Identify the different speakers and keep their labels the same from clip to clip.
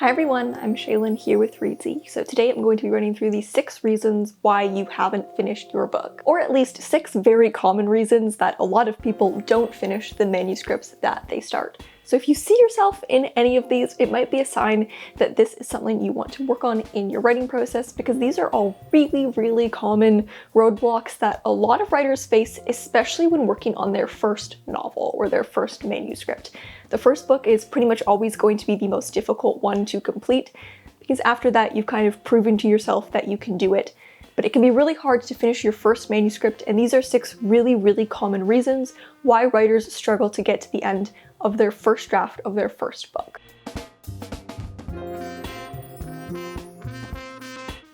Speaker 1: Hi everyone, I'm Shaylin here with Reedsy. So today I'm going to be running through the 6 reasons why you haven't finished your book. Or at least 6 very common reasons that a lot of people don't finish the manuscripts that they start. So if you see yourself in any of these, it might be a sign that this is something you want to work on in your writing process, because these are all really common roadblocks that a lot of writers face, especially when working on their first novel or their first manuscript. The first book is pretty much always going to be the most difficult one to complete, because after that you've kind of proven to yourself that you can do it. But it can be really hard to finish your first manuscript, and these are 6 really common reasons why writers struggle to get to the end of their first draft of their first book.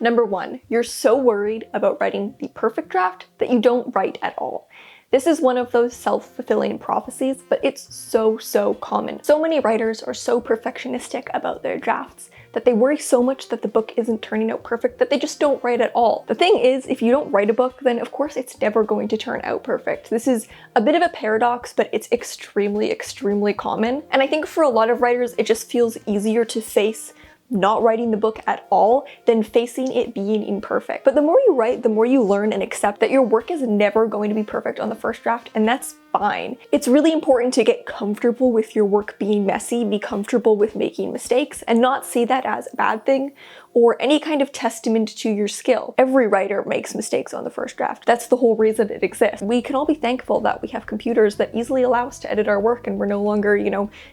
Speaker 1: Number 1, you're so worried about writing the perfect draft that you don't write at all. This is one of those self-fulfilling prophecies, but it's so common. So many writers are so perfectionistic about their drafts that they worry so much that the book isn't turning out perfect that they just don't write at all. The thing is, if you don't write a book, then of course it's never going to turn out perfect. This is a bit of a paradox, but it's extremely common. And I think for a lot of writers, it just feels easier to face not writing the book at all than facing it being imperfect. But the more you write, the more you learn and accept that your work is never going to be perfect on the first draft, and that's fine. It's really important to get comfortable with your work being messy, be comfortable with making mistakes, and not see that as a bad thing or any kind of testament to your skill. Every writer makes mistakes on the first draft. That's the whole reason it exists. We can all be thankful that we have computers that easily allow us to edit our work and we're no longer,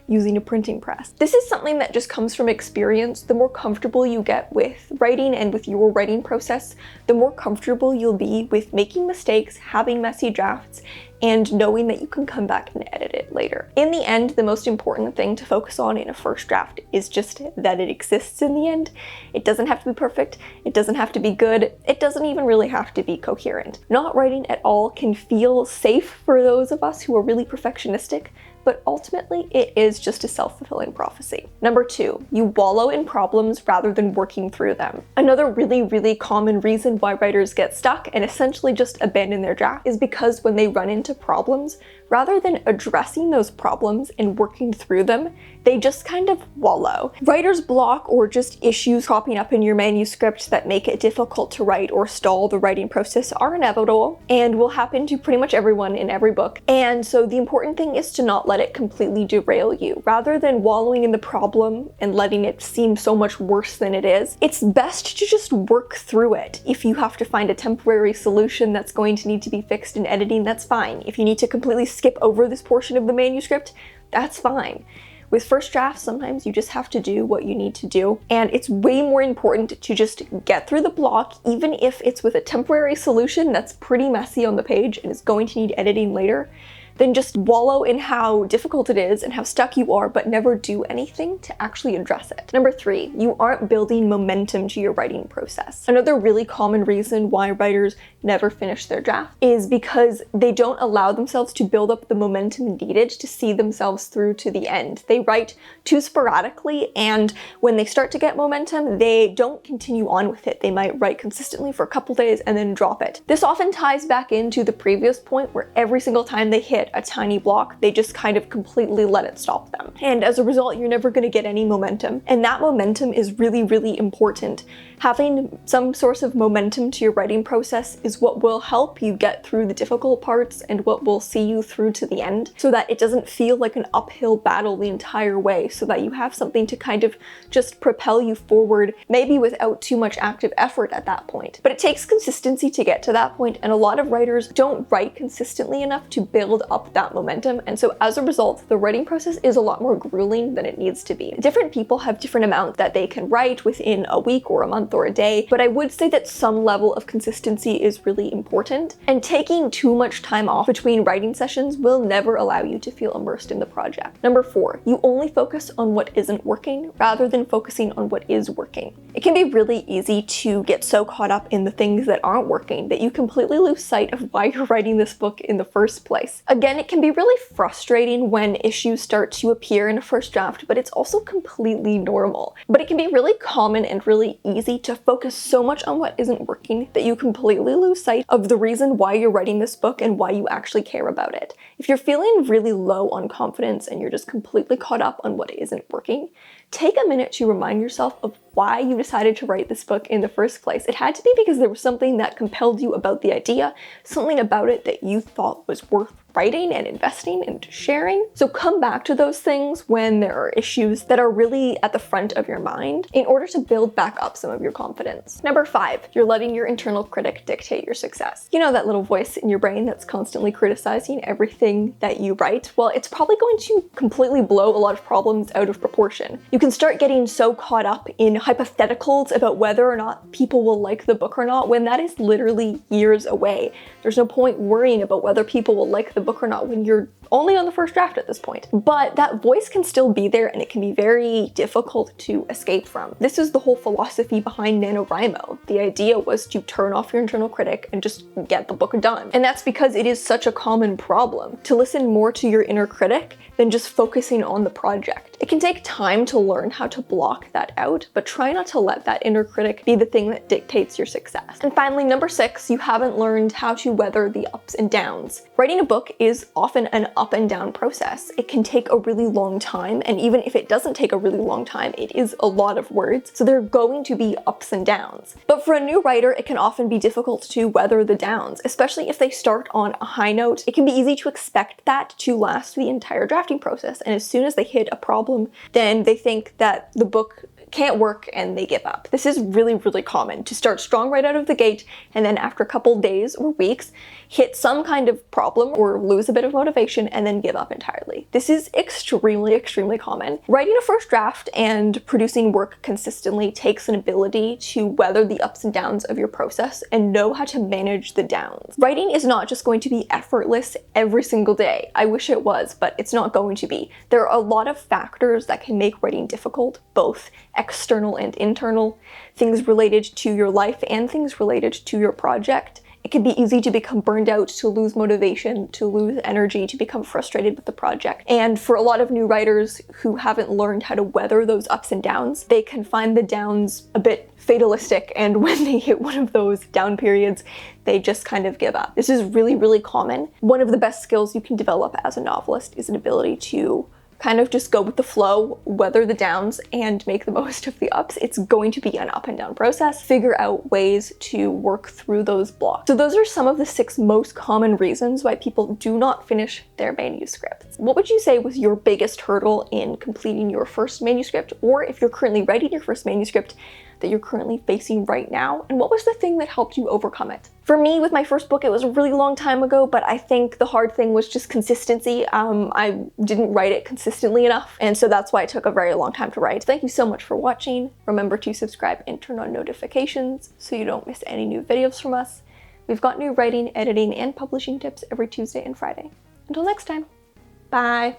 Speaker 1: using a printing press. This is something that just comes from experience. The more comfortable you get with writing and with your writing process, the more comfortable you'll be with making mistakes, having messy drafts, and knowing that you can come back and edit it later. In the end, the most important thing to focus on in a first draft is just that it exists in the end. It doesn't have to be perfect, it doesn't have to be good, it doesn't even really have to be coherent. Not writing at all can feel safe for those of us who are really perfectionistic, but ultimately it is just a self-fulfilling prophecy. Number 2, you wallow in problems rather than working through them. Another really common reason why writers get stuck and essentially just abandon their draft is because when they run into problems, rather than addressing those problems and working through them, they just kind of wallow. Writer's block or just issues popping up in your manuscript that make it difficult to write or stall the writing process are inevitable and will happen to pretty much everyone in every book. And so the important thing is to not let it completely derail you. Rather than wallowing in the problem and letting it seem so much worse than it is, it's best to just work through it. If you have to find a temporary solution that's going to need to be fixed in editing, that's fine. If you need to completely skip over this portion of the manuscript, that's fine. With first drafts, sometimes you just have to do what you need to do, and it's way more important to just get through the block, even if it's with a temporary solution that's pretty messy on the page and is going to need editing later, than just wallow in how difficult it is and how stuck you are, but never do anything to actually address it. Number 3, you aren't building momentum to your writing process. Another really common reason why writers never finish their draft is because they don't allow themselves to build up the momentum needed to see themselves through to the end. They write too sporadically, and when they start to get momentum, they don't continue on with it. They might write consistently for a couple days and then drop it. This often ties back into the previous point where every single time they hit a tiny block, they just kind of completely let it stop them. And as a result, you're never going to get any momentum. And that momentum is really important. Having some source of momentum to your writing process is what will help you get through the difficult parts and what will see you through to the end, so that it doesn't feel like an uphill battle the entire way, so that you have something to kind of just propel you forward, maybe without too much active effort at that point. But it takes consistency to get to that point, and a lot of writers don't write consistently enough to build up that momentum, and so as a result, the writing process is a lot more grueling than it needs to be. Different people have different amounts that they can write within a week or a month or a day, but I would say that some level of consistency is really important, and taking too much time off between writing sessions will never allow you to feel immersed in the project. Number 4, you only focus on what isn't working rather than focusing on what is working. It can be really easy to get so caught up in the things that aren't working that you completely lose sight of why you're writing this book in the first place. A Again, it can be really frustrating when issues start to appear in a first draft, but it's also completely normal. But it can be really common and really easy to focus so much on what isn't working that you completely lose sight of the reason why you're writing this book and why you actually care about it. If you're feeling really low on confidence and you're just completely caught up on what isn't working, take a minute to remind yourself of why you decided to write this book in the first place. It had to be because there was something that compelled you about the idea, something about it that you thought was worth writing and investing and sharing. So come back to those things when there are issues that are really at the front of your mind in order to build back up some of your confidence. Number 5, you're letting your internal critic dictate your success. You know that little voice in your brain that's constantly criticizing everything that you write? Well, it's probably going to completely blow a lot of problems out of proportion. You can start getting so caught up in hypotheticals about whether or not people will like the book or not when that is literally years away. There's no point worrying about whether people will like the book or not when you're only on the first draft at this point. But that voice can still be there and it can be very difficult to escape from. This is the whole philosophy behind NaNoWriMo. The idea was to turn off your internal critic and just get the book done. And that's because it is such a common problem to listen more to your inner critic than just focusing on the project. It can take time to learn how to block that out, but try not to let that inner critic be the thing that dictates your success. And finally, number 6, you haven't learned how to weather the ups and downs. Writing a book is often an up and down process. It can take a really long time, and even if it doesn't take a really long time, it is a lot of words, so there are going to be ups and downs. But for a new writer, it can often be difficult to weather the downs, especially if they start on a high note. It can be easy to expect that to last the entire drafting process, and as soon as they hit a problem, then they think that the book can't work and they give up. This is really, really common, to start strong right out of the gate and then after a couple days or weeks hit some kind of problem or lose a bit of motivation and then give up entirely. This is extremely, extremely common. Writing a first draft and producing work consistently takes an ability to weather the ups and downs of your process and know how to manage the downs. Writing is not just going to be effortless every single day. I wish it was, but it's not going to be. There are a lot of factors that can make writing difficult, both external and internal, things related to your life and things related to your project. It can be easy to become burned out, to lose motivation, to lose energy, to become frustrated with the project. And for a lot of new writers who haven't learned how to weather those ups and downs, they can find the downs a bit fatalistic, and when they hit one of those down periods, they just kind of give up. This is really, really common. One of the best skills you can develop as a novelist is an ability to kind of just go with the flow, weather the downs, and make the most of the ups. It's going to be an up and down process. Figure out ways to work through those blocks. So those are some of the 6 most common reasons why people do not finish their manuscripts. What would you say was your biggest hurdle in completing your first manuscript, or if you're currently writing your first manuscript, that you're currently facing right now? And what was the thing that helped you overcome it? For me, with my first book, it was a really long time ago, but I think the hard thing was just consistency. I didn't write it consistently enough, and so that's why it took a very long time to write. Thank you so much for watching. Remember to subscribe and turn on notifications so you don't miss any new videos from us. We've got new writing, editing, and publishing tips every Tuesday and Friday. Until next time, bye!